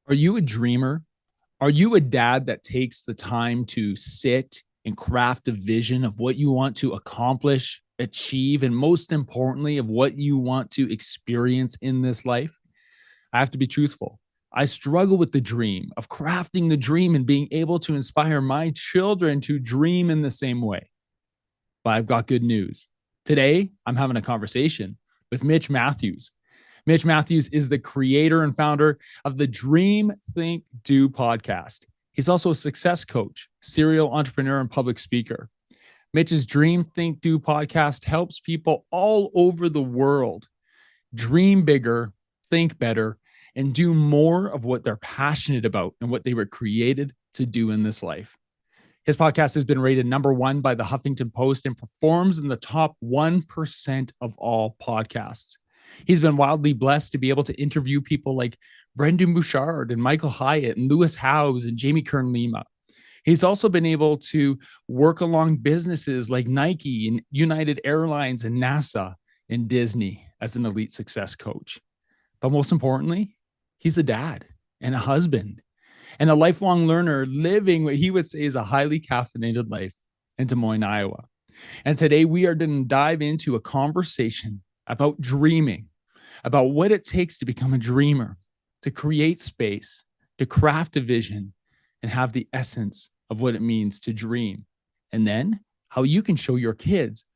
Are you a dreamer? Are you a dad that takes the time to sit and craft a vision of what you want to accomplish, achieve, and most importantly, of what you want to experience in this life? I have to be truthful. I struggle with the dream of crafting the dream and being able to inspire my children to dream in the same way. But I've got good news. Today, I'm having a conversation with Mitch Matthews. Mitch Matthews is the creator and founder of the Dream, Think, Do podcast. He's also a success coach, serial entrepreneur, and public speaker. Mitch's Dream, Think, Do podcast helps people all over the world dream bigger, think better, and do more of what they're passionate about and what they were created to do in this life. His podcast has been rated #1 by the Huffington Post and performs in the top 1% of all podcasts. He's been wildly blessed to be able to interview people like Brendan Bouchard and Michael Hyatt and Lewis Howes and Jamie Kern Lima. He's also been able to work along businesses like Nike and United Airlines and NASA and Disney as an elite success coach. But most importantly, he's a dad and a husband and a lifelong learner living what he would say is a highly caffeinated life in Des Moines, Iowa. And today we are going to dive into a conversation about dreaming, about what it takes to become a dreamer, to create space, to craft a vision, and have the essence of what it means to dream. And then how you can show your kids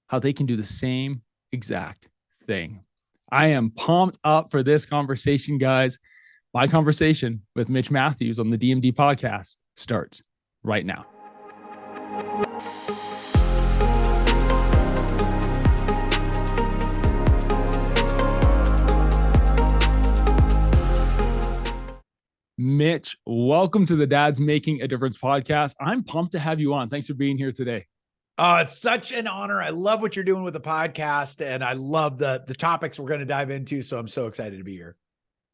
how they can do the same exact thing. I am pumped up for this conversation, guys. My conversation with Mitch Matthews on the DMD podcast starts right now. Mitch, welcome to the Dad's Making a Difference podcast. I'm pumped to have you on. Thanks for being here today. It's such an honor. I love what you're doing with the podcast, and I love the topics we're going to dive into. So I'm so excited to be here.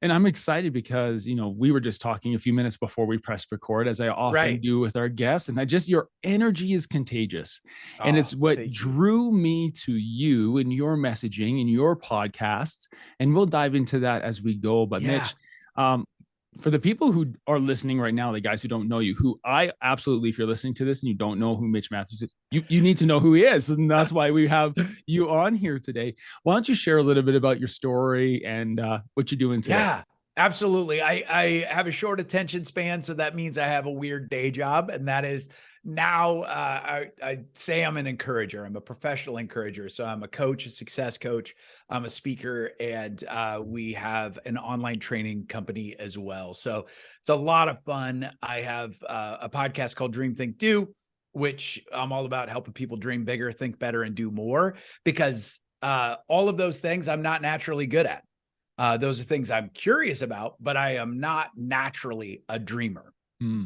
And I'm excited because, we were just talking a few minutes before we pressed record, as I often do with our guests. And your energy is contagious. And it's what drew me to you and your messaging and your podcasts. And we'll dive into that as we go. But Mitch, for the people who are listening right now, the guys who don't know you, who I absolutely, if you're listening to this and you don't know who Mitch Matthews is, you need to know who he is. And that's why we have you on here today. Why don't you share a little bit about your story and what you're doing today? Yeah, absolutely. I have a short attention span, so that means I have a weird day job. And that is now I say I'm an encourager. I'm a professional encourager. So I'm a coach, a success coach. I'm a speaker, and we have an online training company as well. So it's a lot of fun. I have a podcast called Dream, Think, Do, which I'm all about helping people dream bigger, think better, and do more, because all of those things I'm not naturally good at. Those are things I'm curious about, but I am not naturally a dreamer.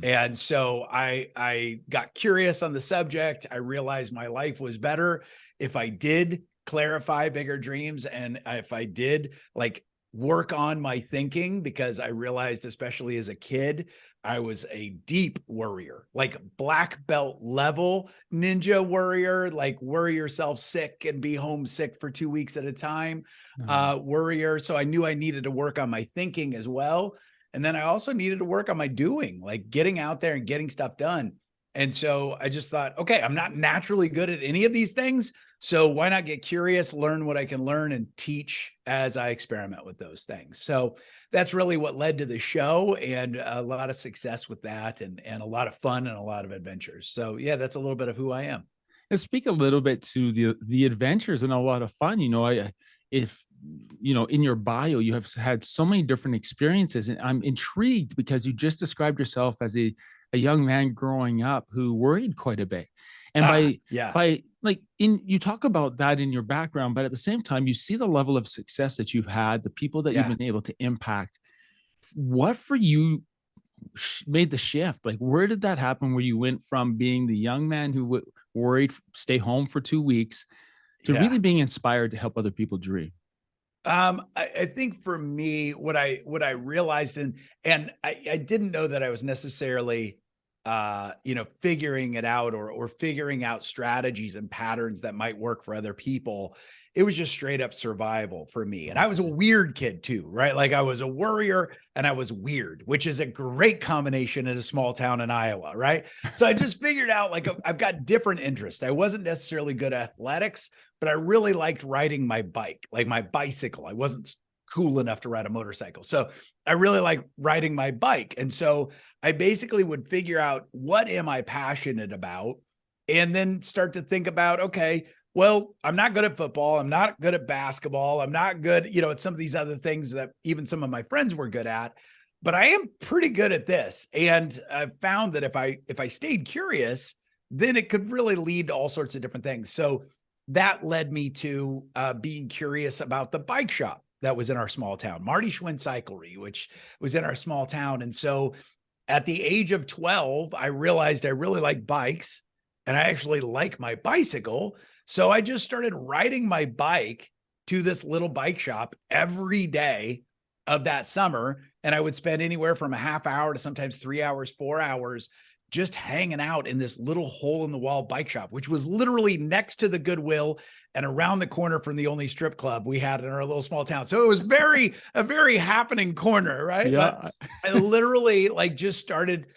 And so I got curious on the subject. I realized my life was better if I did clarify bigger dreams, and if I did work on my thinking, because I realized, especially as a kid, I was a deep worrier, like black belt level ninja worrier, like worry yourself sick and be homesick for 2 weeks at a time, worrier. So I knew I needed to work on my thinking as well. And then I also needed to work on my doing, like getting out there and getting stuff done. And so I just thought, okay, I'm not naturally good at any of these things. So why not get curious, learn what I can learn, and teach as I experiment with those things. So that's really what led to the show, and a lot of success with that, and a lot of fun and a lot of adventures. So yeah, that's a little bit of who I am. And speak a little bit to the adventures and a lot of fun. If in your bio, you have had so many different experiences, and I'm intrigued because you just described yourself as a young man growing up who worried quite a bit. And you talk about that in your background, but at the same time, you see the level of success that you've had, the people that you've been able to impact. What for you made the shift? Like, where did that happen, where you went from being the young man who worried, stay home for 2 weeks, to really being inspired to help other people dream? I think for me, what I realized, and I didn't know that I was necessarily figuring it out or figuring out strategies and patterns that might work for other people. It was just straight up survival for me. And I was a Okay. weird kid too, right? Like I was a worrier and I was weird, which is a great combination in a small town in Iowa, right? So I just figured out like I've got different interests. I wasn't necessarily good at athletics, but I really liked riding my bike, like my bicycle. I wasn't cool enough to ride a motorcycle. So I really like riding my bike. And so I basically would figure out what am I passionate about and then start to think about, okay, well, I'm not good at football. I'm not good at basketball. I'm not good, at some of these other things that even some of my friends were good at, but I am pretty good at this. And I've found that if I stayed curious, then it could really lead to all sorts of different things. So that led me to being curious about the bike shop that was in our small town, Marty Schwinn Cyclery, which was in our small town. And so at the age of 12, I realized I really like bikes and I actually like my bicycle. So I just started riding my bike to this little bike shop every day of that summer. And I would spend anywhere from a half hour to sometimes 3 hours, 4 hours just hanging out in this little hole in the wall bike shop, which was literally next to the Goodwill and around the corner from the only strip club we had in our little small town. So it was a very happening corner, right? But Yeah. I literally like just started,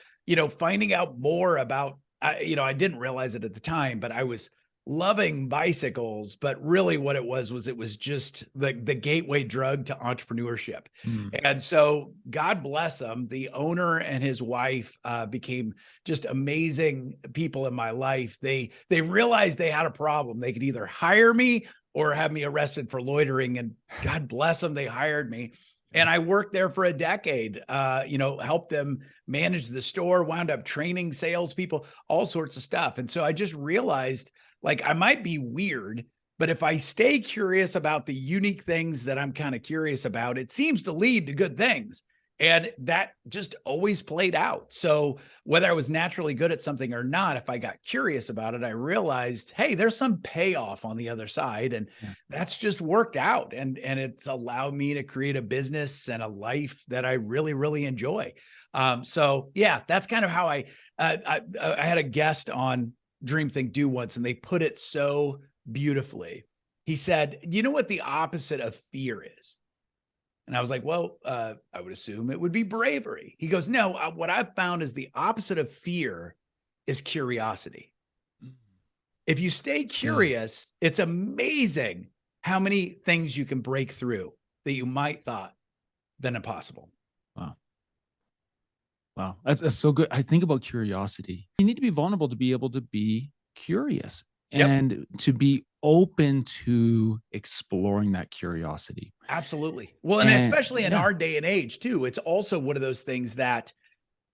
finding out more about, I didn't realize it at the time, but I was loving bicycles. But really what it was just the gateway drug to entrepreneurship. Mm. And so God bless them. The owner and his wife became just amazing people in my life. They realized they had a problem. They could either hire me or have me arrested for loitering. And God bless them, they hired me. And I worked there for a decade, helped them manage the store, wound up training salespeople, all sorts of stuff. And so I just realized like I might be weird, but if I stay curious about the unique things that I'm kind of curious about, it seems to lead to good things. And that just always played out. So whether I was naturally good at something or not, if I got curious about it, I realized, hey, there's some payoff on the other side. And Yeah. that's just worked out. And it's allowed me to create a business and a life that I really, really enjoy. So yeah, that's kind of how I had a guest on Dream Think Do once, and they put it so beautifully. He said, you know what the opposite of fear is? And I was like, well, I would assume it would be bravery. He goes, no, what I've found is the opposite of fear is curiosity. Mm. If you stay It's good. curious, it's amazing how many things you can break through that you might thought been impossible. Wow. Wow. That's so good. I think about curiosity. You need to be vulnerable to be able to be curious Yep, and to be open to exploring that curiosity. absolutely. Well, and And especially in yeah, our day and age too, it's also one of those things that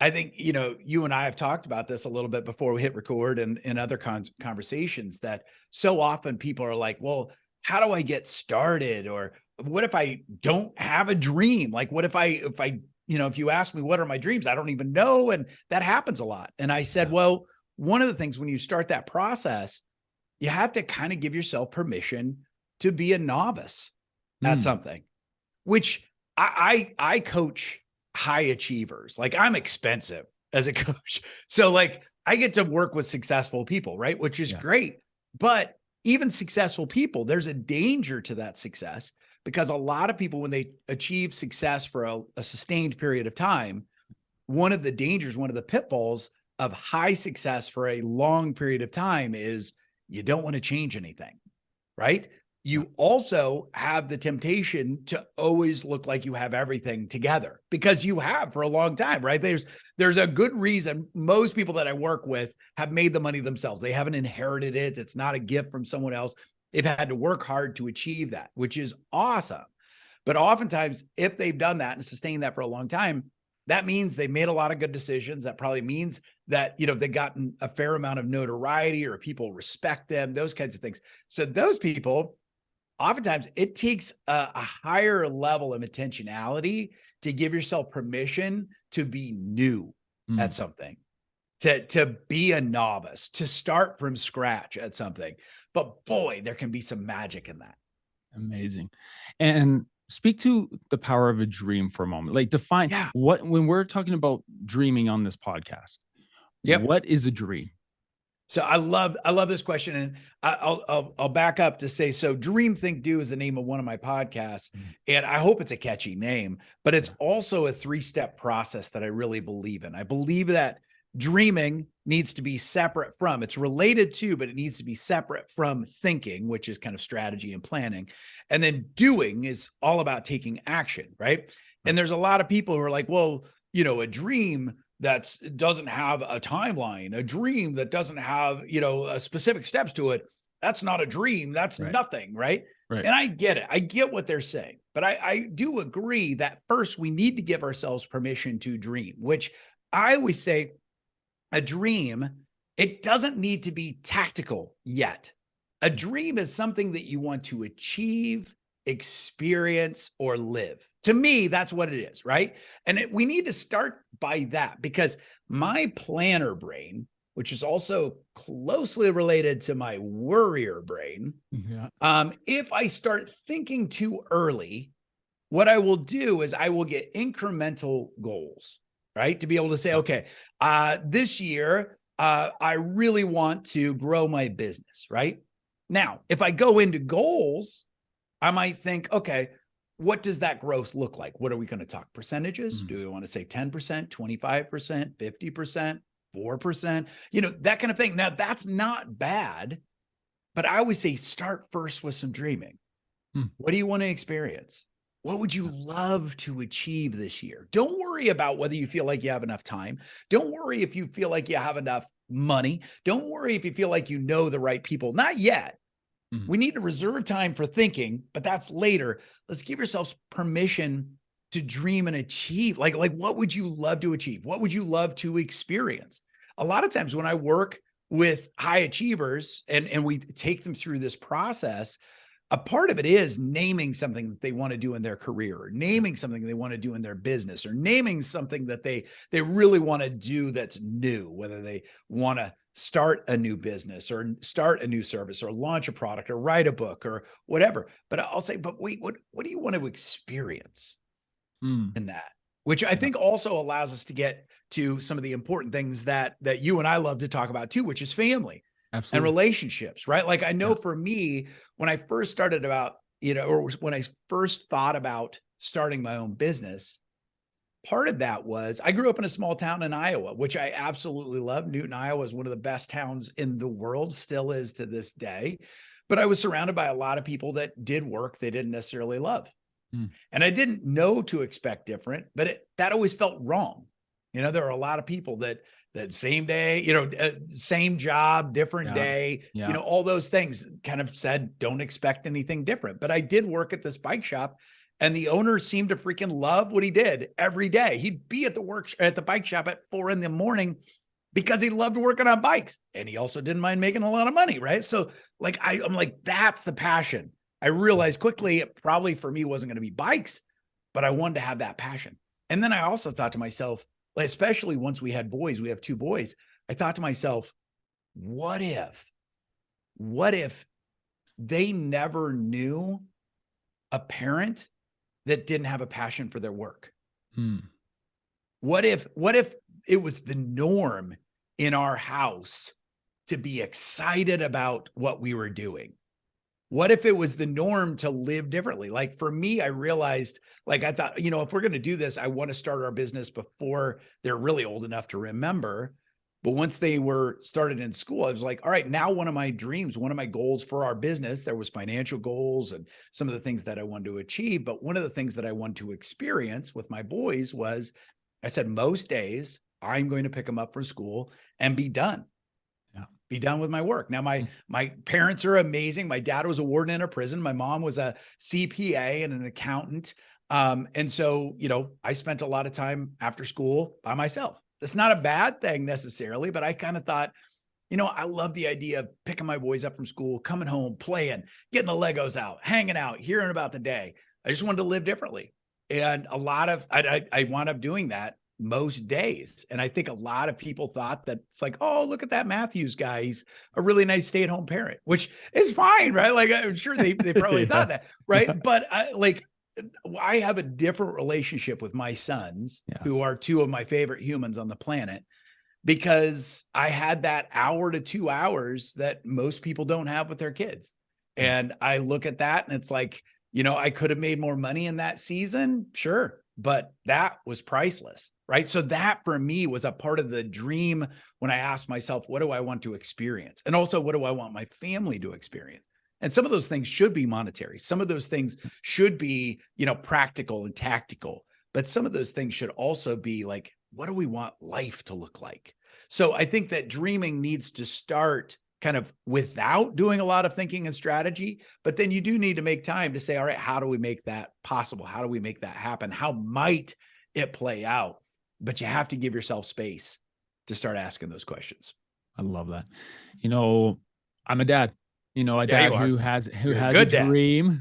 I think, you and I have talked about this a little bit before we hit record and in other conversations that so often people are like, well, how do I get started? Or what if I don't have a dream? Like, what if you ask me, what are my dreams? I don't even know. And that happens a lot. And I said, yeah. well, one of the things when you start that process, you have to kind of give yourself permission to be a novice at Mm, something, which I coach high achievers. Like I'm expensive as a coach. So like I get to work with successful people, right? Which is yeah. great. But even successful people, there's a danger to that success because a lot of people, when they achieve success for a sustained period of time, one of the dangers, one of the pitfalls of high success for a long period of time is you don't want to change anything, right? Yeah. You also have the temptation to always look like you have everything together because you have for a long time, right? There's a good reason most people that I work with have made the money themselves. They haven't inherited it. It's not a gift from someone else. They've had to work hard to achieve that, which is awesome. But oftentimes, if they've done that and sustained that for a long time, that means they made a lot of good decisions. That probably means that, they've gotten a fair amount of notoriety or people respect them, those kinds of things. So those people, oftentimes it takes a higher level of intentionality to give yourself permission to be new at Mm, something, to be a novice, to start from scratch at something. But boy, there can be some magic in that. amazing. And speak to the power of a dream for a moment. Like define Yeah. what when we're talking about dreaming on this podcast, Yep. What is a dream? So I love this question, and I'll back up to say, so Dream Think Do is the name of one of my podcasts, and I hope it's a catchy name, but it's also a 3-step process that I really believe in. I believe that dreaming needs to be separate from, it's related to, but it needs to be separate from thinking, which is kind of strategy and planning. And then doing is all about taking action, right? And there's a lot of people who are like, well, a dream that doesn't have a timeline, a dream that doesn't have, specific steps to it. That's not a dream. That's nothing. Right. Right. And I get it. I get what they're saying, but I do agree that first we need to give ourselves permission to dream, which I always say a dream, it doesn't need to be tactical yet. A dream is something that you want to achieve, experience, or live. To me, that's what it is, right? And we need to start by that, because my planner brain, which is also closely related to my worrier brain, if I start thinking too early, what I will do is I will get incremental goals, right? To be able to say, okay, this year, I really want to grow my business, right? Now, if I go into goals, I might think, okay, what does that growth look like? What are we going to talk percentages? Do we want to say 10%, 25%, 50%, 4%, that kind of thing. Now, that's not bad, but I always say start first with some dreaming. What do you want to experience? What would you love to achieve this year? Don't worry about whether you feel like you have enough time. Don't worry if you feel like you have enough money. Don't worry if you feel like you know the right people. Not yet. We need to reserve time for thinking, but that's later. Let's give yourselves permission to dream and achieve. Like what would you love to achieve? What would you love to experience? A lot of times when I work with high achievers and we take them through this process, a part of it is naming something that they want to do in their career, or naming something they want to do in their business, or naming something that they really want to do that's new, whether they want to start a new business or start a new service or launch a product or write a book or whatever. But I'll say, but wait, what do you want to experience in that? Which I think also allows us to get to some of the important things that you and I love to talk about too, which is family and relationships, right? Like I know for me, when I first started about, or when I first thought about starting my own business, part of that was I grew up in a small town in Iowa, which I absolutely love. Newton, Iowa is one of the best towns in the world, still is to this day. But I was surrounded by a lot of people that did work they didn't necessarily love. And I didn't know to expect different, but that always felt wrong. There are a lot of people that same day, same job, different day, all those things kind of said, don't expect anything different. But I did work at this bike shop, and the owner seemed to freaking love what he did every day. He'd be at the bike shop at 4 a.m. because he loved working on bikes. And he also didn't mind making a lot of money. Right. So I'm like, that's the passion. I realized quickly, it probably for me wasn't going to be bikes, but I wanted to have that passion. And then I also thought to myself, especially once we had boys, we have 2 boys. I thought to myself, what if they never knew a parent that didn't have a passion for their work? What if it was the norm in our house to be excited about what we were doing? What if it was the norm to live differently? Like for me, I realized, I thought, if we're going to do this, I want to start our business before they're really old enough to remember. But once they were started in school, I was like, all right, now one of my dreams, one of my goals for our business, there was financial goals and some of the things that I wanted to achieve. But one of the things that I wanted to experience with my boys was, I said, most days I'm going to pick them up from school and be done. Be done with my work. Now, my parents are amazing. My dad was a warden in a prison. My mom was a CPA and an accountant. And so, I spent a lot of time after school by myself. That's not a bad thing necessarily, but I kind of thought, I love the idea of picking my boys up from school, coming home, playing, getting the Legos out, hanging out, hearing about the day. I just wanted to live differently. And I wound up doing that most days. And I think a lot of people thought that it's like, oh, look at that Matthews guy. He's a really nice stay-at-home parent, which is fine, right? Like I'm sure they probably thought that, right? But I have a different relationship with my sons, who are 2 of my favorite humans on the planet. because I had that hour to 2 hours that most people don't have with their kids. And I look at that and it's like, I could have made more money in that season. Sure. But that was priceless. Right. So that for me was a part of the dream when I asked myself, what do I want to experience? And also, what do I want my family to experience? And some of those things should be monetary. Some of those things should be, practical and tactical. But some of those things should also be like, what do we want life to look like? So I think that dreaming needs to start kind of without doing a lot of thinking and strategy, but then you do need to make time to say, all right, how do we make that possible? How do we make that happen? How might it play out? But you have to give yourself space to start asking those questions. I love that. I'm a dad. A Yeah, dad you are. who has You're a a good dad. dream.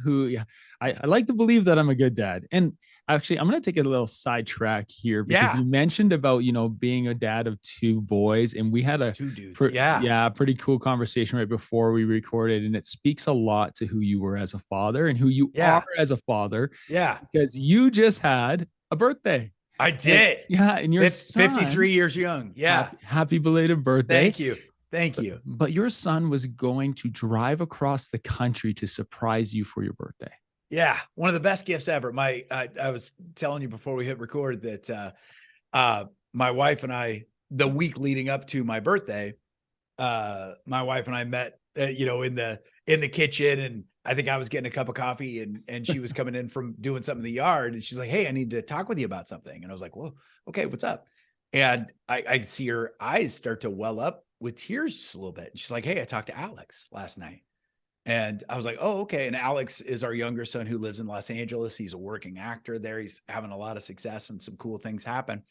I like to believe that I'm a good dad. And actually, I'm going to take a little sidetrack here because Yeah. you mentioned about being a dad of two boys, and we had a Two dudes. Yeah. pretty cool conversation right before we recorded, and it speaks a lot to who you were as a father and who you are Yeah. as a father Yeah. because you just had a birthday. I did. And your son, 53 years young. Yeah. happy belated birthday. Thank you. Thank you. But your son was going to drive across the country to surprise you for your birthday. Yeah, one of the best gifts ever. I was telling you before we hit record that my wife and I, the week leading up to my birthday, my wife and I met, in the kitchen, and I think I was getting a cup of coffee, and she was coming in from doing something in the yard, and she's like, "Hey, I need to talk with you about something." And I was like, "Whoa, okay, what's up?" And I see her eyes start to well up with tears just a little bit. And she's like, "Hey, I talked to Alex last night." And I was like, "Oh, okay." And Alex is our younger son who lives in Los Angeles. He's a working actor there. He's having a lot of success and some cool things happen.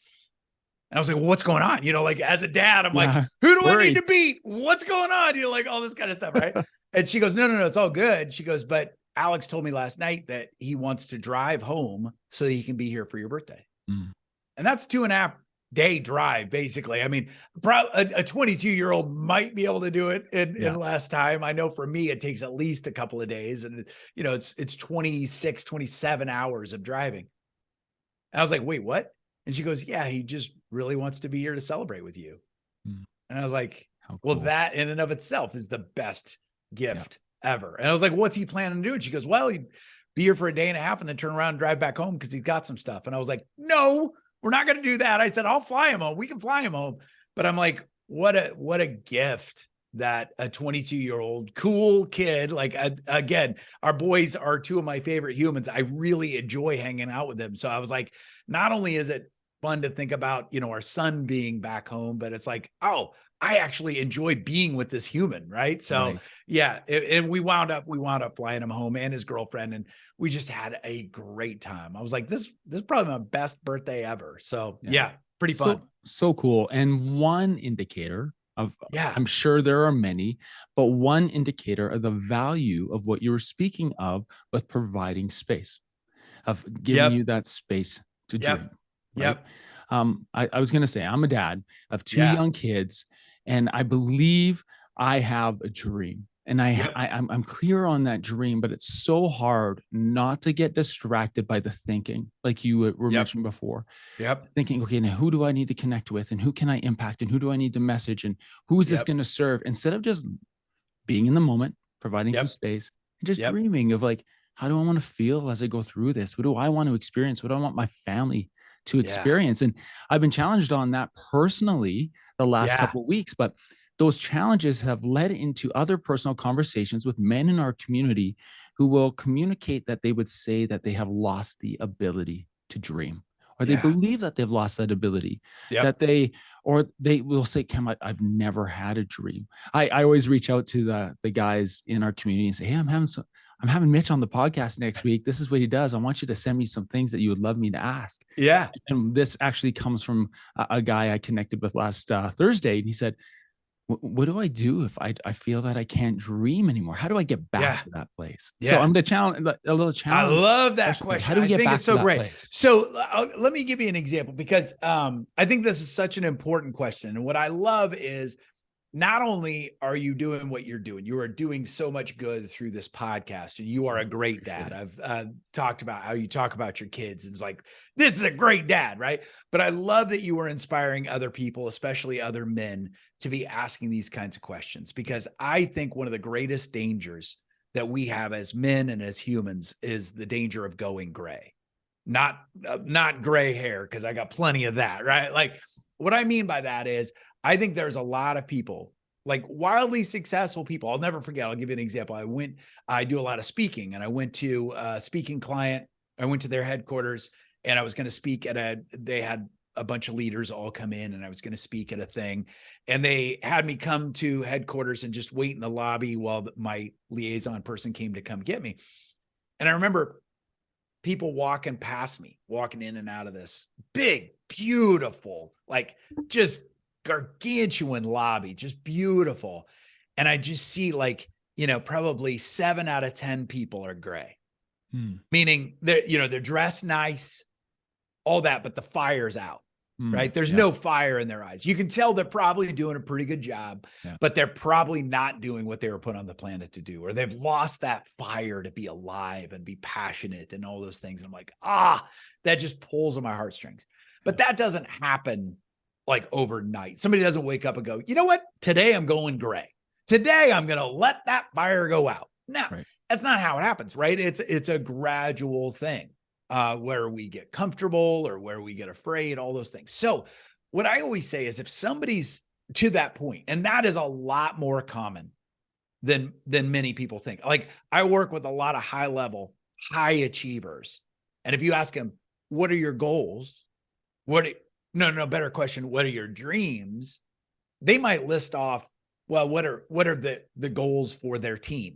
And I was like, "Well, what's going on?" Like as a dad, I'm like, "Who do I need to beat? What's going on?" Like all this kind of stuff. Right. And she goes, no, it's all good. She goes, "But Alex told me last night that he wants to drive home so that he can be here for your birthday." And that's 2.5-day drive, basically. I mean, a 22-year-old might be able to do it in less time. I know for me, it takes at least a couple of days, and it's 26, 27 hours of driving. And I was like, "Wait, what?" And she goes, "Yeah, he just really wants to be here to celebrate with you." And I was like, "Well, that in and of itself is the best gift ever." And I was like, "What's he planning to do?" And she goes, "Well, he'd be here for a day and a half and then turn around and drive back home because he's got some stuff." And I was like, "No, we're not going to do that." I said, "I'll fly him home. We can fly him home." But I'm like, what a gift that a 22-year-old cool kid, like, again, our boys are two of my favorite humans. I really enjoy hanging out with them. So I was like, not only is it fun to think about, our son being back home, but it's like, oh, I actually enjoy being with this human. Right. So yeah. And we wound up flying him home and his girlfriend, and we just had a great time. I was like, this is probably my best birthday ever. So yeah, pretty fun. So cool. And one indicator of, I'm sure there are many, but one indicator of the value of what you were speaking of with providing space, of giving you that space to dream. Right? I was going to say, I'm a dad of two young kids, and I believe I have a dream, and I'm clear on that dream, but it's so hard not to get distracted by the thinking, like you were mentioning before. Thinking, okay, now who do I need to connect with, and who can I impact, and who do I need to message, and who is this going to serve? Instead of just being in the moment, providing some space, and just dreaming of like, how do I want to feel as I go through this? What do I want to experience? What do I want my family to experience? And I've been challenged on that personally the last couple of weeks, but those challenges have led into other personal conversations with men in our community who will communicate that they would say that they have lost the ability to dream, or they believe that they've lost that ability, that they will say, "Cam, I've never had a dream." I always reach out to the guys in our community and say, "Hey, I'm having Mitch on the podcast next week. This is what he does. I want you to send me some things that you would love me to ask." And this actually comes from a guy I connected with last Thursday. And he said, "What do I do if I feel that I can't dream anymore? How do I get back to that place?" So I'm going to challenge a little challenge. I love that question. How do we get back to that place? So let me give you an example, because I think this is such an important question. And what I love is not only are you doing what you're doing, you are doing so much good through this podcast, and you are a great dad. I've talked about how you talk about your kids. It's like, this is a great dad, right? But I love that you are inspiring other people, especially other men, to be asking these kinds of questions, because I think one of the greatest dangers that we have as men and as humans is the danger of going gray. Not gray hair, because I got plenty of that, right? Like, what I mean by that is, I think there's a lot of people, like wildly successful people. I'll never forget. I'll give you an example. I do a lot of speaking, and I went to a speaking client. I went to their headquarters, and I was going to speak they had a bunch of leaders all come in, and I was going to speak at a thing, and they had me come to headquarters and just wait in the lobby while my liaison person came to come get me. And I remember people walking past me, walking in and out of this big, beautiful, like just gargantuan lobby, just beautiful. And I just see, like, probably 7 out of 10 people are gray, meaning they're dressed nice, all that, but the fire's out. Right. There's no fire in their eyes. You can tell they're probably doing a pretty good job, but they're probably not doing what they were put on the planet to do, or they've lost that fire to be alive and be passionate and all those things. And I'm like, that just pulls on my heartstrings. But that doesn't happen like overnight. Somebody doesn't wake up and go, you know what? Today I'm going gray. Today I'm going to let that fire go out. No, that's not how it happens, right? It's a gradual thing. Where we get comfortable or where we get afraid, all those things. So what I always say is, if somebody's to that point, and that is a lot more common than many people think. Like, I work with a lot of high achievers. And if you ask them, what are your goals? Better question. What are your dreams? They might list off, well, what are the goals for their team?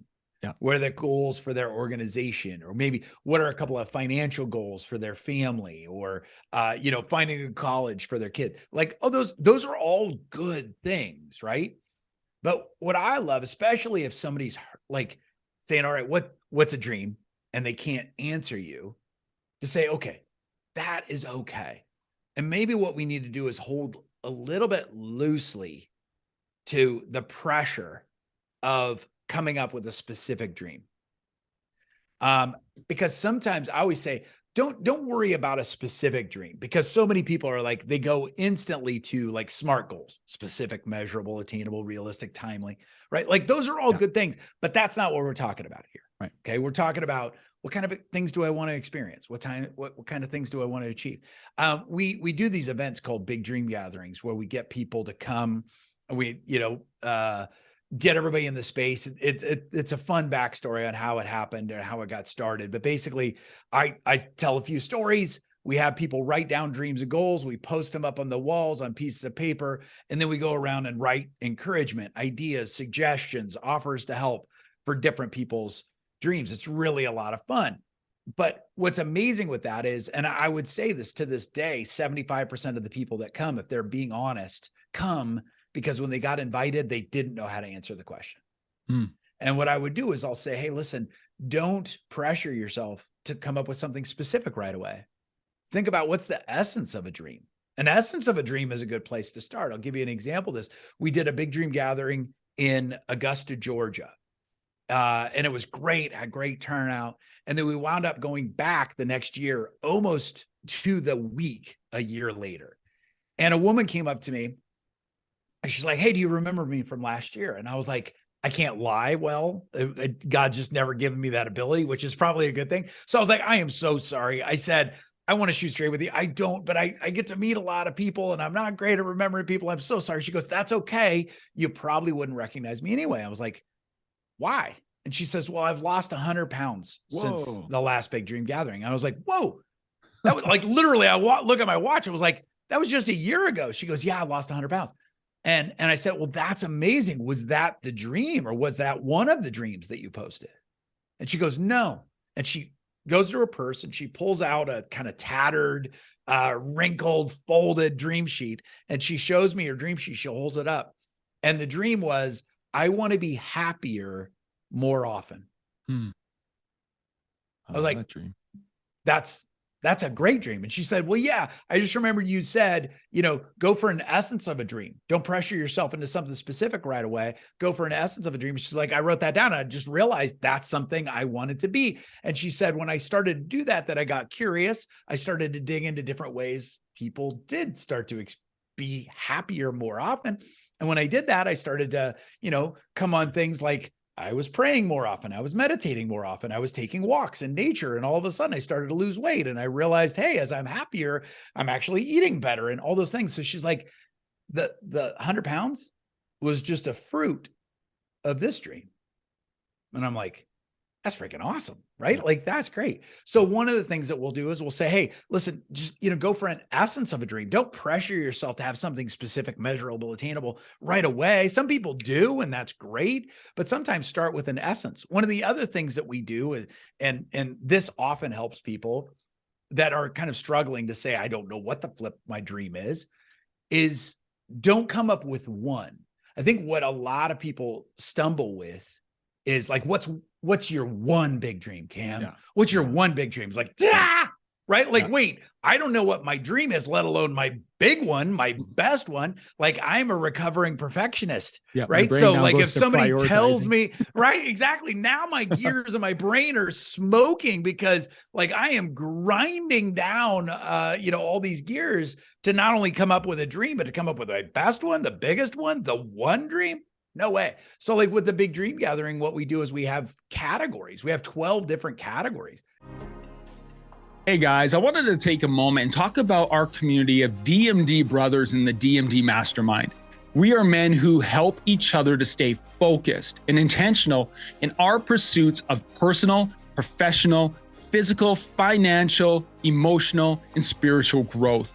What are the goals for their organization? Or maybe what are a couple of financial goals for their family, or, finding a college for their kid? Like, those are all good things, right? But what I love, especially if somebody's like saying, all right, what's a dream? And they can't answer you, to say, okay, that is okay. And maybe what we need to do is hold a little bit loosely to the pressure of coming up with a specific dream. Because sometimes I always say, don't worry about a specific dream, because so many people are like, they go instantly to like SMART goals: specific, measurable, attainable, realistic, timely, right? Like, those are all good things, but that's not what we're talking about here. Right. Okay. We're talking about, what kind of things do I want to experience? What kind of things do I want to achieve? We do these events called big dream gatherings, where we get people to come. We, get everybody in the space. It's a fun backstory on how it happened and how it got started. But basically, I tell a few stories. We have people write down dreams and goals. We post them up on the walls on pieces of paper. And then we go around and write encouragement, ideas, suggestions, offers to help for different people's dreams. It's really a lot of fun. But what's amazing with that is, and I would say this to this day, 75% of the people that come, if they're being honest, come because when they got invited, they didn't know how to answer the question. And what I would do is, I'll say, hey, listen, don't pressure yourself to come up with something specific right away. Think about, what's the essence of a dream? An essence of a dream is a good place to start. I'll give you an example of this. We did a big dream gathering in Augusta, Georgia. And it was great, had great turnout. And then we wound up going back the next year, almost to the week, a year later. And a woman came up to me, and she's like, hey, do you remember me from last year? And I was like, I can't lie. Well, God just never given me that ability, which is probably a good thing. So I was like, I am so sorry. I said, I want to shoot straight with you. I don't, but I get to meet a lot of people, and I'm not great at remembering people. I'm so sorry. She goes, that's okay. You probably wouldn't recognize me anyway. I was like, why? And she says, well, I've lost 100 pounds since the last big dream gathering. I was like, whoa, that was like, literally, I look at my watch. It was like, that was just a year ago. She goes, yeah, I lost 100 pounds. And I said, well, that's amazing. Was that the dream, or was that one of the dreams that you posted? And she goes, no. And she goes to her purse and she pulls out a kind of tattered, wrinkled, folded dream sheet. And she shows me her dream sheet. She holds it up. And the dream was, I want to be happier more often. I was like, that dream. That's That's a great dream. And she said, well, yeah, I just remembered you said, go for an essence of a dream. Don't pressure yourself into something specific right away. Go for an essence of a dream. She's like, I wrote that down. And I just realized that's something I wanted to be. And she said, when I started to do that, I got curious. I started to dig into different ways people did start to be happier more often. And when I did that, I started to, come on things like I was praying more often. I was meditating more often. I was taking walks in nature. And all of a sudden I started to lose weight. And I realized, hey, as I'm happier, I'm actually eating better and all those things. So she's like, the 100 pounds was just a fruit of this dream. And I'm like, that's freaking awesome, right? Like, that's great. So one of the things that we'll do is we'll say, hey, listen, just, go for an essence of a dream. Don't pressure yourself to have something specific, measurable, attainable right away. Some people do, and that's great, but sometimes start with an essence. One of the other things that we do, and this often helps people that are kind of struggling to say, I don't know what the flip my dream is don't come up with one. I think what a lot of people stumble with is like, what's your one big dream, Cam? Yeah. What's your one big dream? It's like, right? Like, wait, I don't know what my dream is, let alone my big one, my best one. Like, I'm a recovering perfectionist, right? So like if somebody tells me, right, exactly. Now my gears in my brain are smoking because like I am grinding down, all these gears to not only come up with a dream, but to come up with a best one, the biggest one, the one dream. No way. So like with the big dream gathering, what we do is we have categories. We have 12 different categories. Hey guys, I wanted to take a moment and talk about our community of DMD brothers in the DMD Mastermind. We are men who help each other to stay focused and intentional in our pursuits of personal, professional, physical, financial, emotional, and spiritual growth.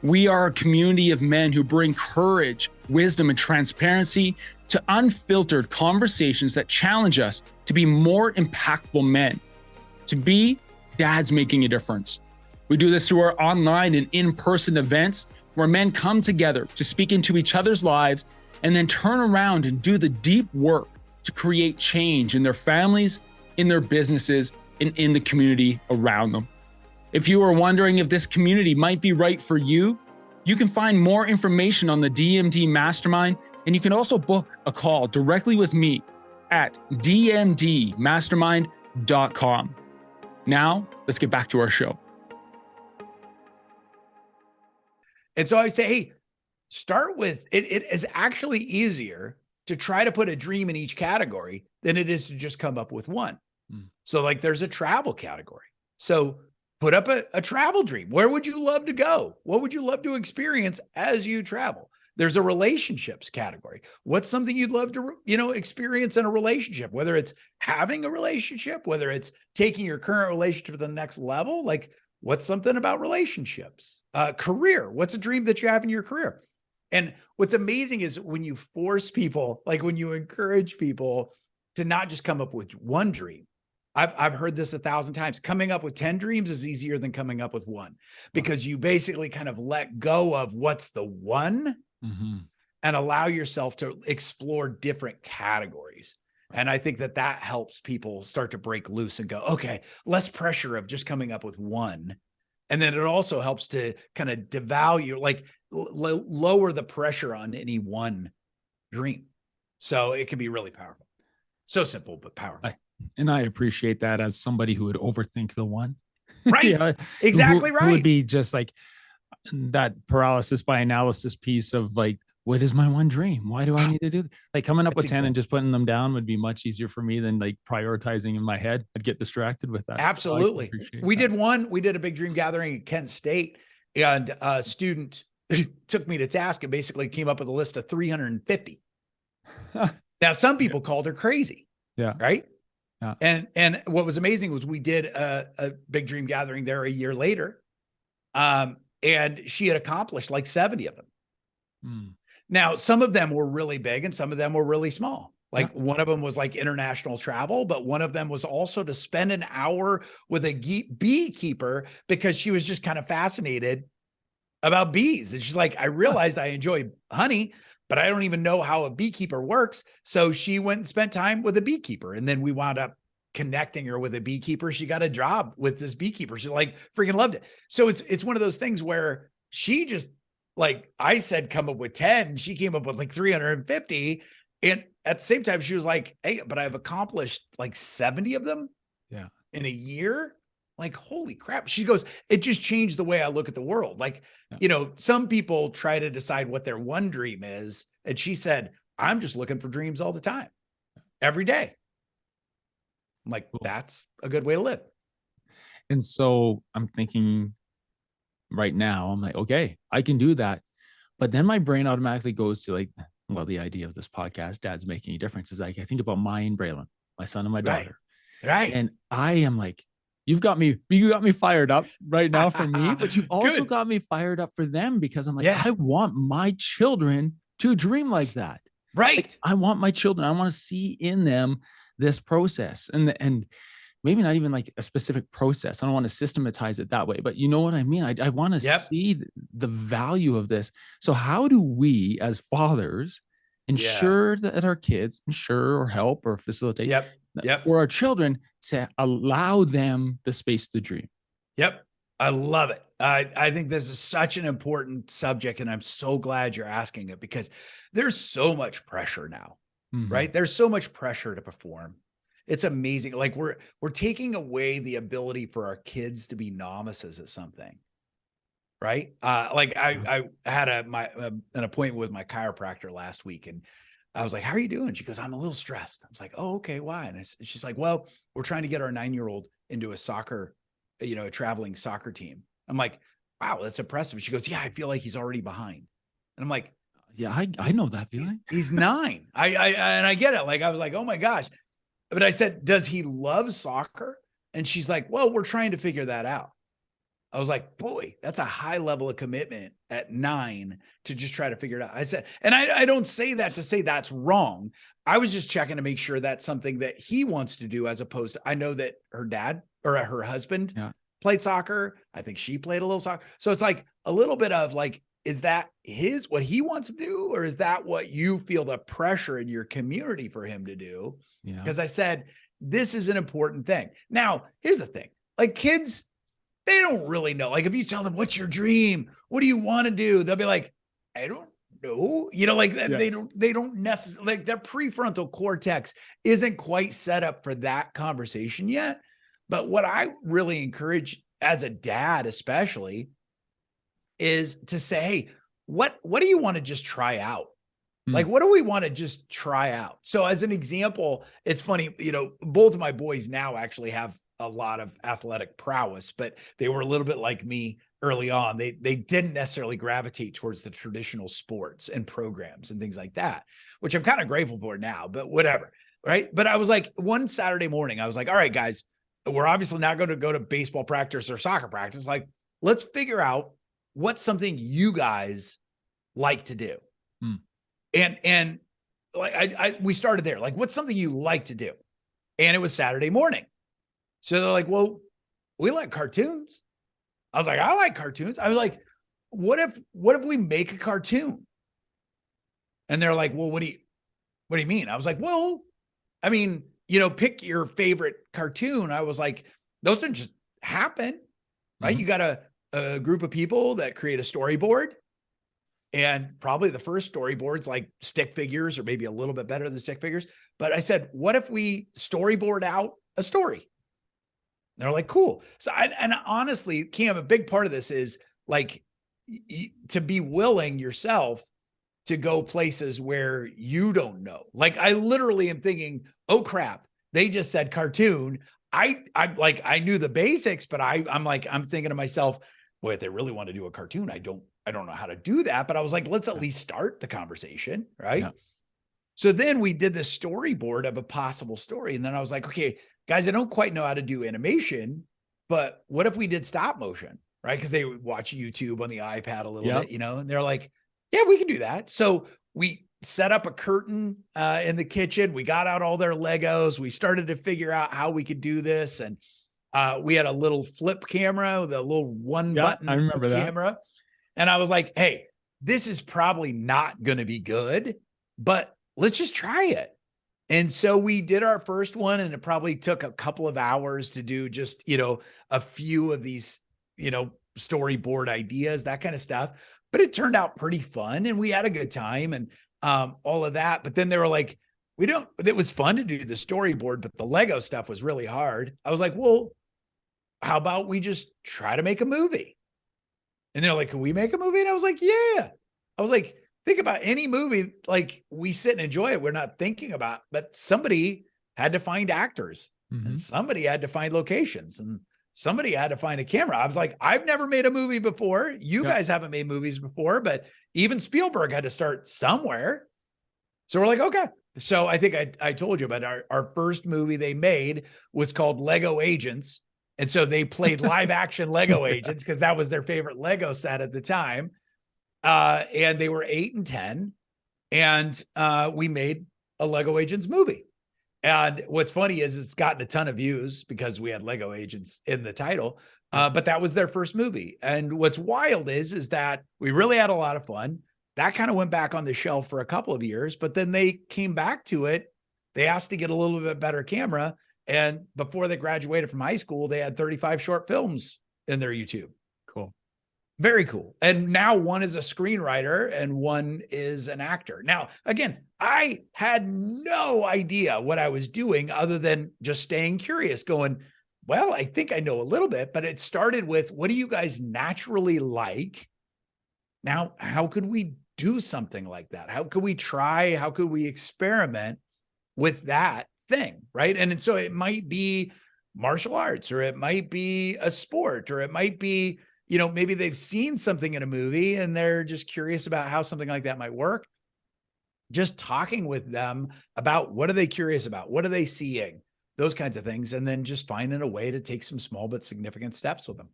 We are a community of men who bring courage, wisdom, and transparency to unfiltered conversations that challenge us to be more impactful men, to be dads making a difference. We do this through our online and in-person events where men come together to speak into each other's lives and then turn around and do the deep work to create change in their families, in their businesses, and in the community around them. If you are wondering if this community might be right for you, you can find more information on the DMD Mastermind, and you can also book a call directly with me at dmdmastermind.com. Now, let's get back to our show. And so I say, hey, start with it. It is actually easier to try to put a dream in each category than it is to just come up with one. So like there's a travel category. So put up a travel dream. Where would you love to go? What would you love to experience as you travel? There's a relationships category. What's something you'd love to, experience in a relationship, whether it's having a relationship, whether it's taking your current relationship to the next level, like what's something about relationships? Career. What's a dream that you have in your career? And what's amazing is when you force people, like when you encourage people to not just come up with one dream. I've heard this 1,000 times. Coming up with 10 dreams is easier than coming up with one, because you basically kind of let go of what's the one and allow yourself to explore different categories. And I think that helps people start to break loose and go, okay, less pressure of just coming up with one. And then it also helps to kind of devalue, like lower the pressure on any one dream. So it can be really powerful. So simple, but powerful. And I appreciate that as somebody who would overthink the one. Right. Exactly right. Who would be just like that paralysis by analysis piece of like, what is my one dream? Why do I need to do that? Like coming up with 10 and just putting them down would be much easier for me than like prioritizing in my head. I'd get distracted with that. Absolutely. So we did a big dream gathering at Kent State, and a student took me to task and basically came up with a list of 350. Now, some people called her crazy. Yeah. Right. Yeah. And what was amazing was we did a big dream gathering there a year later. And she had accomplished like 70 of them. Now, some of them were really big and some of them were really small. Like one of them was like international travel, but one of them was also to spend an hour with a beekeeper because she was just kind of fascinated about bees. And she's like, I realized I enjoy honey, but I don't even know how a beekeeper works. So she went and spent time with a beekeeper. And then we wound up connecting her with a beekeeper. She got a job with this beekeeper. She like freaking loved it. So it's one of those things where she just, like I said, come up with 10, she came up with like 350. And at the same time, she was like, hey, but I've accomplished like 70 of them Yeah. in a year. Like, holy crap. She goes, it just changed the way I look at the world. Like, Yeah. some people try to decide what their one dream is. And she said, I'm just looking for dreams all the time, every day. I'm like, Cool. that's a good way to live. And so I'm thinking right now, I'm like, okay, I can do that. But then my brain automatically goes to like, well, the idea of this podcast, Dad's Making a Difference, is like, I think about Maya and Braylon, my son and my Right. daughter. Right. And I am like, you got me fired up right now for me, but you also Good. got me fired up for them, because I'm like, Yeah. I want my children to dream like that. Like, Right. I want my children, I want to see in them this process, and maybe not even like a specific process. I don't want to systematize it that way, but you know what I mean? I want to Yep. see the value of this. So how do we as fathers Yeah. ensure that our kids ensure or help or facilitate Yep. Yep. for our children to allow them the space to dream? Yep. I love it. I think this is such an important subject, and I'm so glad you're asking it, because there's so much pressure now, Mhm. right? There's so much pressure to perform. It's amazing. Like we're taking away the ability for our kids to be novices at something, right? Like Yeah. I had an appointment with my chiropractor last week, and I was like, "How are you doing?" She goes, "I'm a little stressed." I was like, "Oh, okay, why?" And she's like, "Well, we're trying to get our 9-year-old into a soccer, a traveling soccer team." I'm like, "Wow, that's impressive." She goes, "Yeah, I feel like he's already behind." And I'm like, Yeah, I "He's know that he's feeling. he's 9." And I get it. Like I was like, "Oh my gosh." But I said, "Does he love soccer?" And she's like, "Well, we're trying to figure that out." I was like, boy, that's a high level of commitment at 9 to just try to figure it out. I said, and I don't say that to say that's wrong. I was just checking to make sure that's something that he wants to do, as opposed to, I know that her dad or her husband Yeah. played soccer. I think she played a little soccer. So it's like a little bit of like, is that what he wants to do? Or is that what you feel the pressure in your community for him to do? Yeah. Because I said, this is an important thing. Now, here's the thing, like kids, they don't really know. Like if you tell them, what's your dream? What do you want to do? They'll be like, I don't know. Like Yeah. they don't necessarily, like their prefrontal cortex isn't quite set up for that conversation yet. But what I really encourage as a dad, especially, is to say, hey, what do you want to just try out? Like, Mm. what do we want to just try out? So, as an example, it's funny, both of my boys now actually have a lot of athletic prowess, but they were a little bit like me early on. They didn't necessarily gravitate towards the traditional sports and programs and things like that, which I'm kind of grateful for now, but whatever. Right. But I was like, one Saturday morning, I was like, all right, guys, we're obviously not going to go to baseball practice or soccer practice. Like, let's figure out what's something you guys like to do. Mm. And like we started there. Like, what's something you like to do? And it was Saturday morning. So they're like, well, we like cartoons. I was like, I like cartoons. I was like, what if we make a cartoon? And they're like, well, what do you mean? I was like, well, I mean, pick your favorite cartoon. I was like, those don't just happen, right? Mhm. You got a group of people that create a storyboard. And probably the first storyboard's like stick figures, or maybe a little bit better than stick figures. But I said, what if we storyboard out a story? And they're like, cool. So, and honestly, Cam, a big part of this is like to be willing yourself to go places where you don't know. Like I literally am thinking, oh crap, they just said cartoon. I knew the basics, but I'm thinking to myself, boy, if they really want to do a cartoon, I don't know how to do that. But I was like, let's at Yeah. least start the conversation. Right. Yeah. So then we did this storyboard of a possible story. And then I was like, okay, guys, I don't quite know how to do animation, but what if we did stop motion? Right. Cause they would watch YouTube on the iPad a little Yeah. bit, and they're like, yeah, we can do that. So we set up a curtain in the kitchen. We got out all their Legos. We started to figure out how we could do this. And we had a little flip camera, the little one Yeah. I button flip remember that. camera. And I was like, hey, this is probably not going to be good, but let's just try it. And so we did our first one, and it probably took a couple of hours to do just, a few of these, storyboard ideas, that kind of stuff. But it turned out pretty fun and we had a good time and all of that. But then they were like, it was fun to do the storyboard, but the Lego stuff was really hard. I was like, well, how about we just try to make a movie? And they're like, can we make a movie? And I was like, yeah. I was like, think about any movie, like we sit and enjoy it. We're not thinking about, but somebody had to find actors and somebody had to find locations and somebody had to find a camera. I was like, I've never made a movie before. You guys haven't made movies before, but even Spielberg had to start somewhere. So we're like, okay. So I think I told you about our first movie they made was called Lego Agents. And so they played live action Lego agents because that was their favorite Lego set at the time. And they were 8 and 10. And we made a Lego Agents movie. And what's funny is it's gotten a ton of views because we had Lego Agents in the title. But that was their first movie. And what's wild is that we really had a lot of fun. That kind of went back on the shelf for a couple of years, but then they came back to it. They asked to get a little bit better camera. And before they graduated from high school, they had 35 short films in their YouTube. Cool. Very cool. And now one is a screenwriter and one is an actor. Now, again, I had no idea what I was doing other than just staying curious, going, well, I think I know a little bit, but it started with, what do you guys naturally like? Now, how could we do something like that? How could we try? How could we experiment with that thing, right? And so it might be martial arts, or it might be a sport, or it might be, maybe they've seen something in a movie and they're just curious about how something like that might work. Just talking with them about what are they curious about? What are they seeing? Those kinds of things. And then just finding a way to take some small but significant steps with them.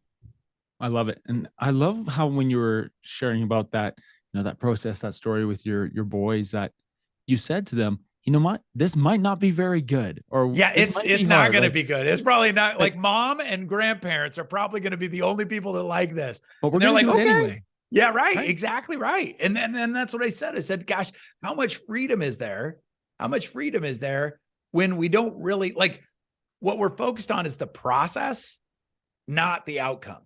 I love it. And I love how when you were sharing about that, that process, that story with your boys, that you said to them, you know what, this might not be very good, or it's not going to be good. It's probably not, like mom and grandparents are probably going to be the only people that like this. But they're like, okay, anyway. Yeah, right. Exactly right. And then that's what I said. I said, gosh, how much freedom is there? How much freedom is there when we don't really, like, what we're focused on is the process, not the outcome.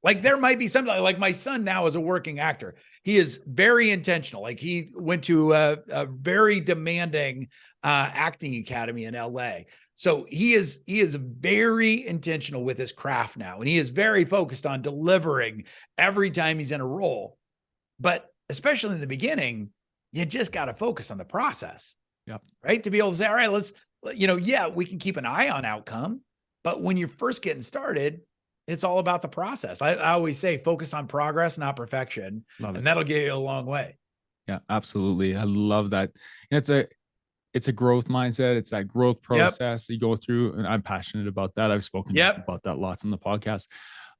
Like there might be something, like my son now is a working actor. He is very intentional. Like he went to a very demanding acting academy in LA. So he is very intentional with his craft now. And he is very focused on delivering every time he's in a role. But especially in the beginning, you just got to focus on the process. Yep. Right. To be able to say, all right, let's, yeah, we can keep an eye on outcome. But when you're first getting started, it's all about the process. I always say, focus on progress, not perfection. And that'll get you a long way. Yeah, absolutely. I love that. It's a growth mindset. It's that growth process you go through. And I'm passionate about that. I've spoken about that lots on the podcast.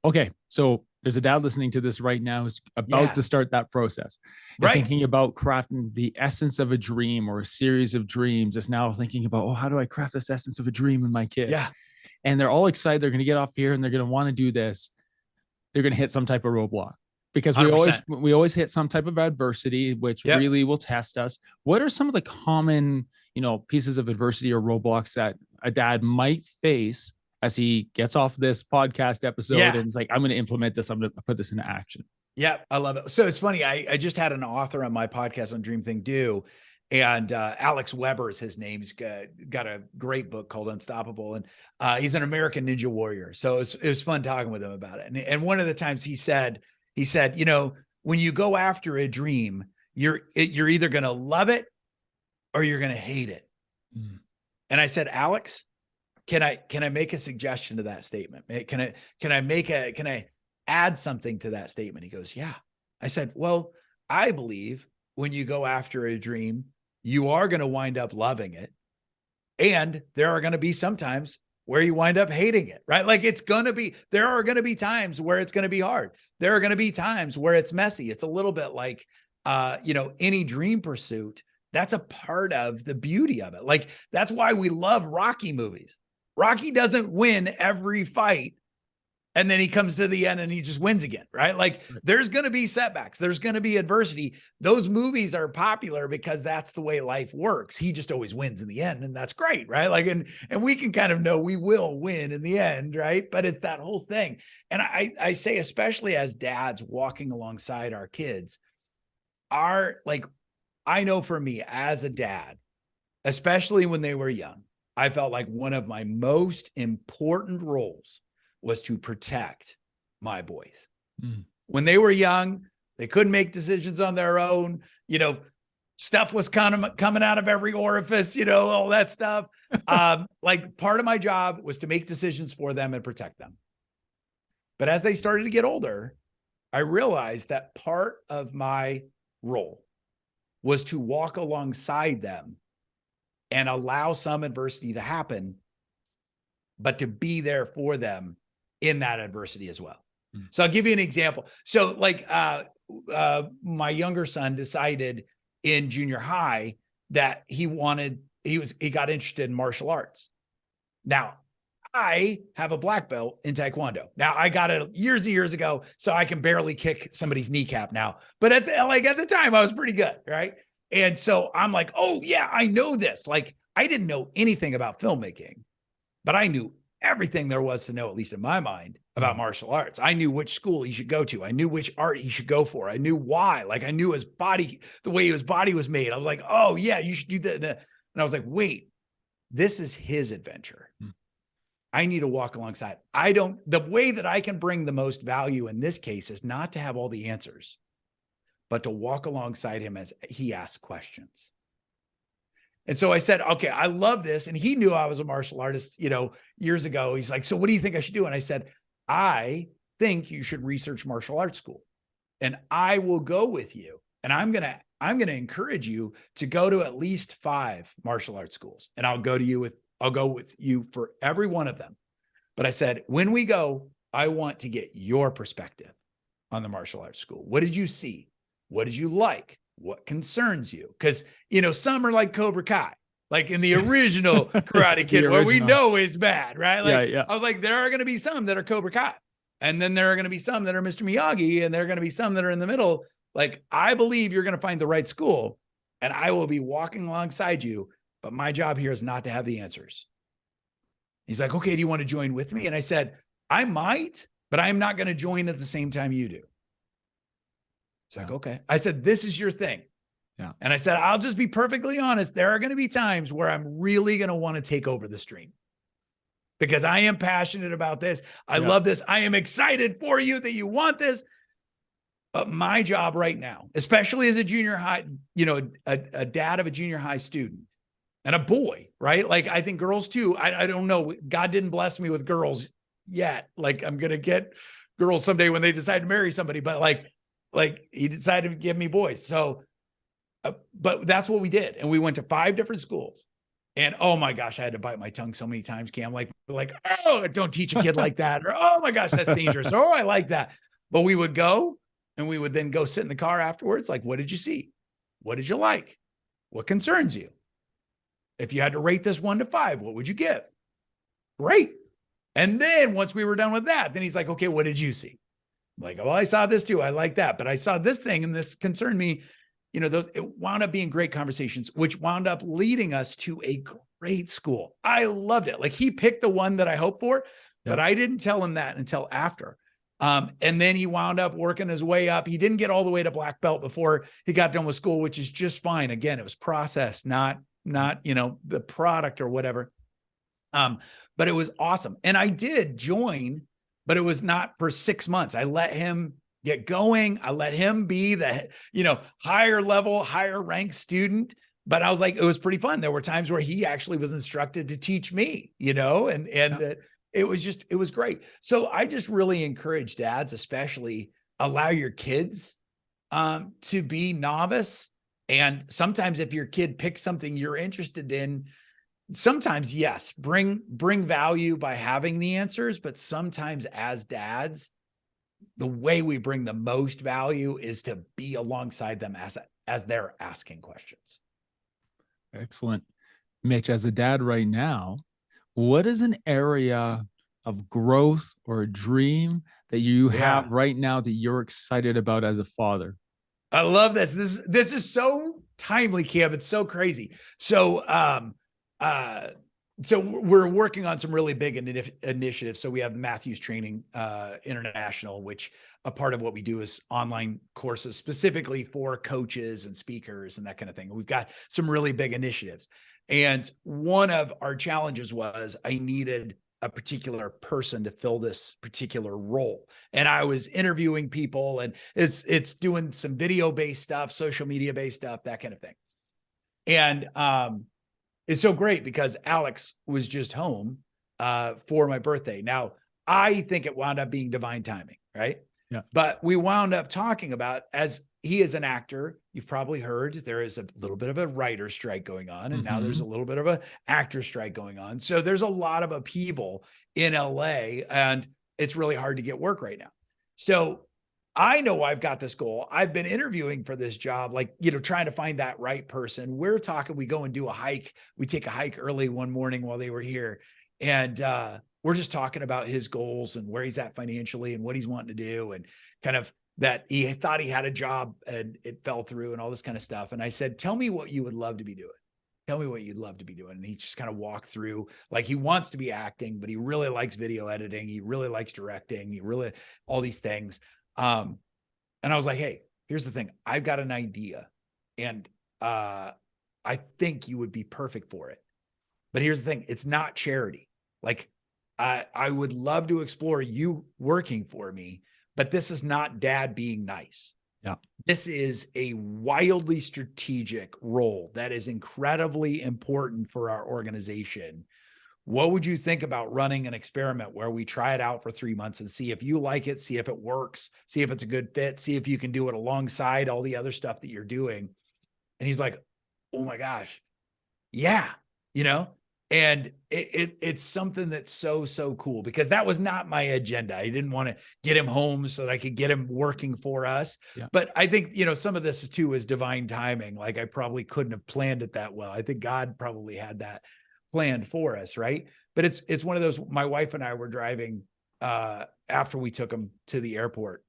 Okay. So there's a dad listening to this right now who's about to start that process. Is thinking about crafting the essence of a dream or a series of dreams. Is now thinking about, how do I craft this essence of a dream in my kids? Yeah. And they're all excited. They're going to get off here and they're going to want to do this. They're going to hit some type of roadblock, because 100%. we always hit some type of adversity, which really will test us. What are some of the common, pieces of adversity or roadblocks that a dad might face as he gets off this podcast episode and is like, I'm going to implement this. I'm going to put this into action. Yeah, I love it. So it's funny. I just had an author on my podcast on Dream Think Do. And Alex Weber is his name. He's got a great book called Unstoppable. And he's an American Ninja Warrior. So it was fun talking with him about it. And one of the times he said, when you go after a dream, you're either going to love it or you're going to hate it. And I said, Alex, can I make a suggestion to that statement? Can I add something to that statement? He goes, yeah. I said, well, I believe when you go after a dream, you are going to wind up loving it. And there are going to be some times where you wind up hating it, right? Like there are going to be times where it's going to be hard. There are going to be times where it's messy. It's a little bit like, any dream pursuit. That's a part of the beauty of it. Like, that's why we love Rocky movies. Rocky doesn't win every fight, And then he comes to the end and he just wins again, right? Like there's going to be setbacks. There's going to be adversity. Those movies are popular because that's the way life works. He just always wins in the end. And that's great, right? Like, and we can kind of know we will win in the end, right? But it's that whole thing. And I say, especially as dads walking alongside our kids, I know for me as a dad, especially when they were young, I felt like one of my most important roles was to protect my boys. When they were young, they couldn't make decisions on their own. Stuff was kind of coming out of every orifice, all that stuff. Like part of my job was to make decisions for them and protect them. But as they started to get older, I realized that part of my role was to walk alongside them and allow some adversity to happen, but to be there for them in that adversity as well. So I'll give you an example. So like my younger son decided in junior high that he got interested in martial arts. Now, I have a black belt in Taekwondo. Now I got it years and years ago, so I can barely kick somebody's kneecap now. But at the time I was pretty good, right? And so I'm like, oh yeah, I know this. Like I didn't know anything about filmmaking, but I knew everything there was to know, at least in my mind, about martial arts. I knew which school he should go to. I knew which art he should go for. I knew why. Like I knew his body, the way his body was made. I was like, oh yeah, you should do that. And I was like, wait, this is his adventure. I need to walk alongside. The way that I can bring the most value in this case is not to have all the answers, but to walk alongside him as he asks questions. And so I said, okay, I love this. And he knew I was a martial artist, years ago. He's like, so what do you think I should do? And I said, I think you should research martial arts school and I will go with you. And I'm going to encourage you to go to at least 5 martial arts schools. And I'll go with you for every one of them. But I said, when we go, I want to get your perspective on the martial arts school. What did you see? What did you like? What concerns you? Because, some are like Cobra Kai, like in the original Karate Kid, where we know is bad, right? Like, yeah. I was like, there are going to be some that are Cobra Kai. And then there are going to be some that are Mr. Miyagi. And there are going to be some that are in the middle. Like, I believe you're going to find the right school and I will be walking alongside you. But my job here is not to have the answers. He's like, okay, do you want to join with me? And I said, I might, but I'm not going to join at the same time you do. It's like, okay. I said, this is your thing. Yeah. And I said, I'll just be perfectly honest. There are going to be times where I'm really going to want to take over the stream because I am passionate about this. I love this. I am excited for you that you want this. But my job right now, especially as a junior high, a dad of a junior high student and a boy, right? Like I think girls too. I don't know. God didn't bless me with girls yet. Like I'm going to get girls someday when they decide to marry somebody, but like he decided to give me boys. So, but that's what we did. And we went to 5 different schools and oh my gosh, I had to bite my tongue so many times, Cam, like, oh, don't teach a kid like that. Or, oh my gosh, that's dangerous. Oh, I like that. But we would go and we would then go sit in the car afterwards. Like, what did you see? What did you like? What concerns you? If you had to rate this 1 to 5, what would you give? Great. And then once we were done with that, then he's like, okay, what did you see? I'm like, well, I saw this too. I like that, but I saw this thing and this concerned me. It wound up being great conversations, which wound up leading us to a great school. I loved it. Like he picked the one that I hoped for, but I didn't tell him that until after. And then he wound up working his way up. He didn't get all the way to black belt before he got done with school, which is just fine. Again, it was process, not the product or whatever. But it was awesome. And I did join, but it was not for 6 months. I let him get going. I let him be the, higher level, higher ranked student. But I was like, it was pretty fun. There were times where he actually was instructed to teach me, it was great. So I just really encourage dads, especially allow your kids to be novice. And sometimes if your kid picks something you're interested in, sometimes, yes, bring value by having the answers. But sometimes as dads, the way we bring the most value is to be alongside them as they're asking questions. Excellent. Mitch, as a dad right now, what is an area of growth or a dream that you have Yeah. right now that you're excited about as a father? I love this. This is so timely, Cam. It's so crazy. Uh, so we're working on some really big initiatives. So we have Matthews Training International, which a part of what we do is online courses specifically for coaches and speakers and that kind of thing. We've got some really big initiatives. And one of our challenges was I needed a particular person to fill this particular role. And I was interviewing people, and it's doing some video based stuff, social media based stuff, that kind of thing. And it's so great because Alex was just home for my birthday. Now, I think it wound up being divine timing, right? Yeah. But we wound up talking about, as he is an actor, you've probably heard there is a little bit of a writer strike going on, and now there's a little bit of a actor strike going on. So there's a lot of upheaval in LA, and it's really hard to get work right now. So I know I've got this goal. I've been interviewing for this job, like, trying to find that right person. We're talking, we go and do a hike. We take a hike early one morning while they were here. And we're just talking about his goals and where he's at financially and what he's wanting to do. And kind of that he thought he had a job and it fell through and all this kind of stuff. And I said, tell me what you would love to be doing. Tell me what you'd love to be doing. And he just kind of walked through, like, he wants to be acting, but he really likes video editing. He really likes directing. He really, all these things. And I was like, hey, here's the thing. I've got an idea, and I think you would be perfect for it. But here's the thing. It's not charity. Like, I would love to explore you working for me, but this is not dad being nice. Yeah. This is a wildly strategic role that is incredibly important for our organization. What would you think about running an experiment where we try it out for 3 months and see if you like it, see if it works, see if it's a good fit, see if you can do it alongside all the other stuff that you're doing? And he's like, oh my gosh, yeah, and it's something that's so cool, because that was not my agenda. I didn't want to get him home so that I could get him working for us. Yeah. But I think, some of this too is divine timing. Like, I probably couldn't have planned it that well. I think God probably had that planned for us, right? But it's one of those. My wife and I were driving after we took him to the airport,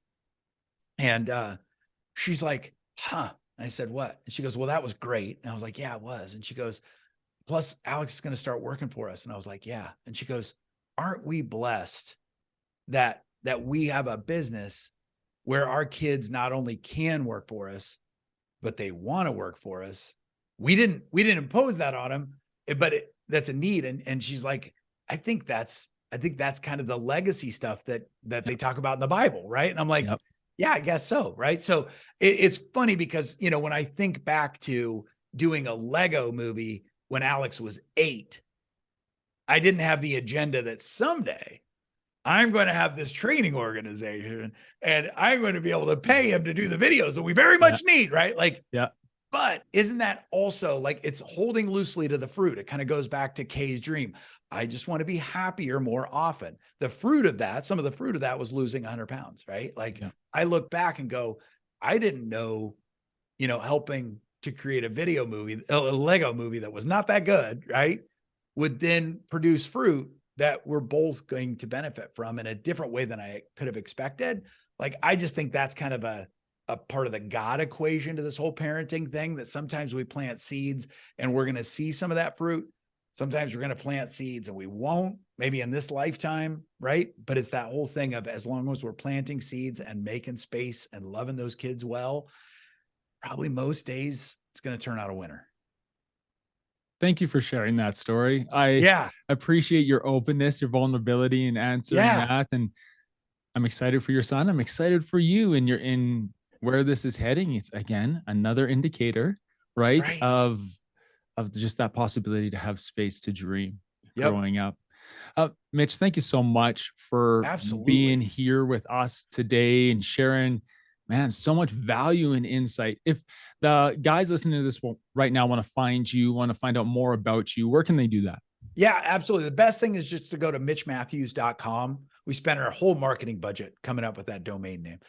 and she's like, huh. And I said, what? And she goes, well, that was great. And I was like, yeah, it was. And she goes, plus Alex is going to start working for us. And I was like, yeah. And she goes, aren't we blessed that we have a business where our kids not only can work for us, but they want to work for us? We didn't impose that on them, but that's a need. And she's like, I think that's kind of the legacy stuff that they talk about in the Bible, right? And I'm like, yeah, I guess so, right? So it's funny because, when I think back to doing a Lego movie when Alex was 8, I didn't have the agenda that someday I'm going to have this training organization and I'm going to be able to pay him to do the videos that we very much need, right? Like, yeah. But isn't that also, like, it's holding loosely to the fruit? It kind of goes back to Kay's dream. I just want to be happier more often. The fruit of that, some of the fruit of that was losing 100 pounds, right? Like, I look back and go, I didn't know, helping to create a video movie, a Lego movie that was not that good, right, would then produce fruit that we're both going to benefit from in a different way than I could have expected. Like, I just think that's kind of a part of the God equation to this whole parenting thing, that sometimes we plant seeds and we're going to see some of that fruit. Sometimes we're going to plant seeds and we won't, maybe in this lifetime, right? But it's that whole thing of, as long as we're planting seeds and making space and loving those kids well, probably most days it's going to turn out a winner. Thank you for sharing that story. I appreciate your openness, your vulnerability in answering that. And I'm excited for your son. I'm excited for you and you're in where this is heading. It's, again, another indicator, right? Of just that possibility to have space to dream growing up. Mitch, thank you so much for being here with us today and sharing, man, so much value and insight. If the guys listening to this right now want to find you, want to find out more about you, where can they do that? Yeah, absolutely. The best thing is just to go to mitchmatthews.com. We spent our whole marketing budget coming up with that domain name.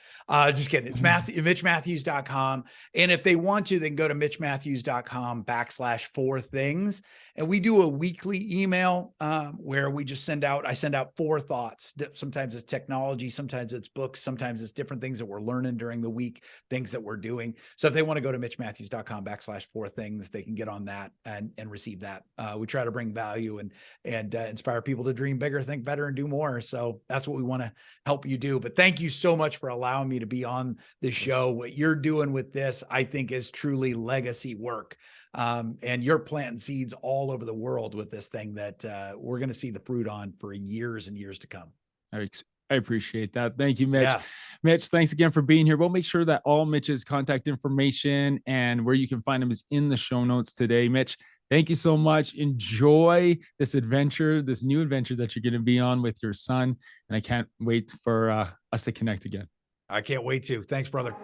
Just kidding. It's mitchmatthews.com. And if they want to, they can go to mitchmatthews.com /4things. And we do a weekly email where we just I send out 4 thoughts. Sometimes it's technology, sometimes it's books, sometimes it's different things that we're learning during the week, things that we're doing. So if they want to go to mitchmatthews.com/4things, they can get on that and receive that. We try to bring value and inspire people to dream bigger, think better, and do more. So that's what we want to help you do. But thank you so much for allowing me to be on the show. What you're doing with this, I think, is truly legacy work. And you're planting seeds all over the world with this thing that we're going to see the fruit on for years and years to come. I appreciate that. Thank you, Mitch. Yeah. Mitch, thanks again for being here. We'll make sure that all Mitch's contact information and where you can find him is in the show notes today. Mitch, thank you so much. Enjoy this adventure, this new adventure that you're going to be on with your son. And I can't wait for us to connect again. I can't wait to. Thanks, brother.